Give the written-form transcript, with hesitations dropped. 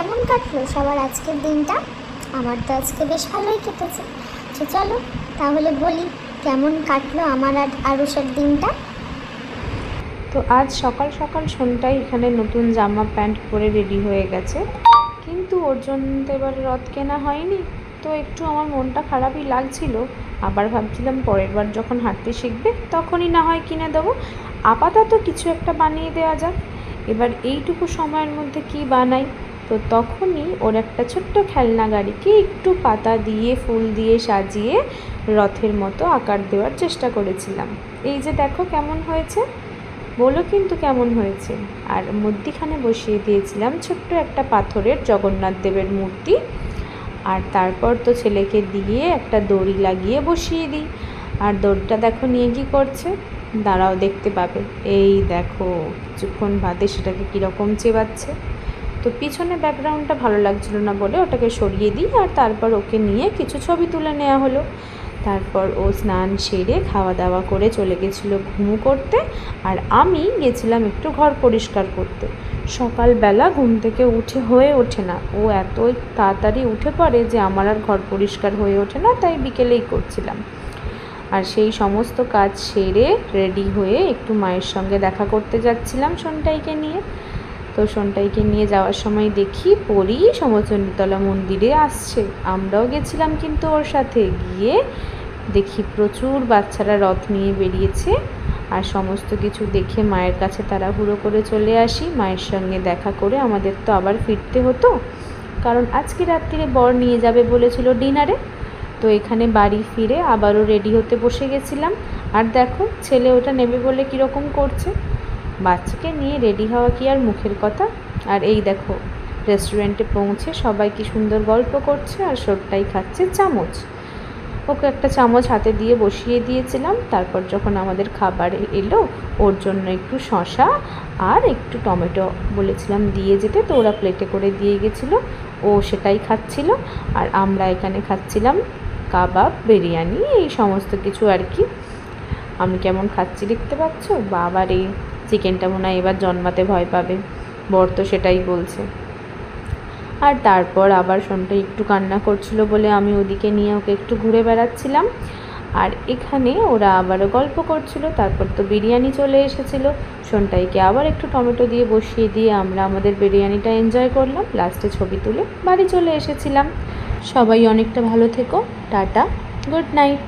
কেমন কাটলো সবার আজকের দিনটা? আমার তো আজকে বেশ ভালোই কেটেছে। তো চলো তাহলে বলি কেমন কাটলো আমার আর আরুষের দিনটা। তো আজ সকাল সকাল শোনটাই এখানে নতুন জামা প্যান্ট পরে রেডি হয়ে গেছে, কিন্তু ওর জন্য তো এবার রথ কেনা হয়নি। তো একটু আমার মনটা খারাপই লাগছিল। আবার ভাবছিলাম পরের বার যখন হাঁটতে শিখবে তখনই না হয় কিনে দেবো। আপাতত কিছু একটা বানিয়ে দেওয়া যাক। এবার এইটুকু সময়ের মধ্যে কি বানাই? তো তখনই ওর একটা ছোট্ট খেলনা গাড়িকে একটু পাতা দিয়ে ফুল দিয়ে সাজিয়ে রথের মতো আকার দেওয়ার চেষ্টা করেছিলাম। এই যে দেখো কেমন হয়েছে, বলো কিন্তু কেমন হয়েছে। আর মধ্যিখানে বসিয়ে দিয়েছিলাম ছোট্ট একটা পাথরের জগন্নাথ দেবের মূর্তি। আর তারপর তো ছেলেকে দিয়ে একটা দড়ি লাগিয়ে বসিয়ে দিই। আর দড়িটা দেখো নিয়ে কী করছে, দাঁড়াও দেখতে পাবে। এই দেখো কিছুক্ষণ বাদে সেটাকে কীরকম চেবাচ্ছে। তো পিছনে ব্যাকগ্রাউন্ডটা ভালো লাগছিল না বলে ওটাকে সরিয়ে দিই, আর তারপর ওকে নিয়ে কিছু ছবি তুলে নেওয়া হলো। তারপর ও স্নান সেরে খাওয়া দাওয়া করে চলে গেছিলো ঘুমু করতে, আর আমি গেছিলাম একটু ঘর পরিষ্কার করতে। সকালবেলা ঘুম থেকে হয়ে ওঠে না, ও এত তাড়াতাড়ি উঠে পড়ে যে আমার আর ঘর পরিষ্কার হয়ে ওঠে না, তাই বিকেলেই করছিলাম। আর সেই সমস্ত কাজ সেরে রেডি হয়ে একটু মায়ের সঙ্গে দেখা করতে যাচ্ছিলাম সন্টাইকে নিয়ে। তো সন্টাইকে নিয়ে যাওয়ার সময় দেখি পরি সমচণ্ডীতলা মন্দিরে আসছে। আমরাও গেছিলাম কিন্তু ওর সাথে। গিয়ে দেখি প্রচুর বাচ্চারা রথ নিয়ে বেরিয়েছে। আর সমস্ত কিছু দেখে মায়ের কাছে তাড়াহুড়ো করে চলে আসি। মায়ের সঙ্গে দেখা করে আমাদের তো আবার ফিরতে হতো, কারণ আজকে রাত্রিরে বর নিয়ে যাবে বলেছিল ডিনারে। তো এখানে বাড়ি ফিরে আবারও রেডি হতে বসে গেছিলাম। আর দেখো ছেলে ওটা নেবে বলে কীরকম করছে। বাচ্চাকে নিয়ে রেডি হওয়া কি আর মুখের কথা। আর এই দেখো রেস্টুরেন্টে পৌঁছে সবাই কি সুন্দর গল্প করছে, আর সরটাই খাচ্ছে চামচ। ওকে একটা চামচ হাতে দিয়ে বসিয়ে দিয়েছিলাম। তারপর যখন আমাদের খাবার এলো, ওর জন্য একটু শসা আর একটু টমেটো বলেছিলাম দিয়ে যেতে, তো ওরা প্লেটে করে দিয়ে গেছিলো। ও সেটাই খাচ্ছিল। আর আমরা এখানে খাচ্ছিলাম কাবাব, বিরিয়ানি, এই সমস্ত কিছু আর কি। আমি কেমন খাচ্ছি দেখতে পাচ্ছ। বাবারে, চিকেনটা মনে হয় এবার জন্মাতে ভয় পাবে, বর তো সেটাই বলছে। আর তারপর আবার সন্টা একটু কান্না করছিল বলে আমি ওদিকে নিয়ে ওকে একটু ঘুরে বেড়াচ্ছিলাম। আর এখানে ওরা আবারও গল্প করছিল। তারপর তো বিরিয়ানি চলে এসেছিল। সন্টাইকে আবার একটু টমেটো দিয়ে বসিয়ে দিয়ে আমরা আমাদের বিরিয়ানিটা এনজয় করলাম। লাস্টে ছবি তুলে বাড়ি চলে এসেছিলাম। সবাই অনেকটা ভালো থেকো। Tata, good night.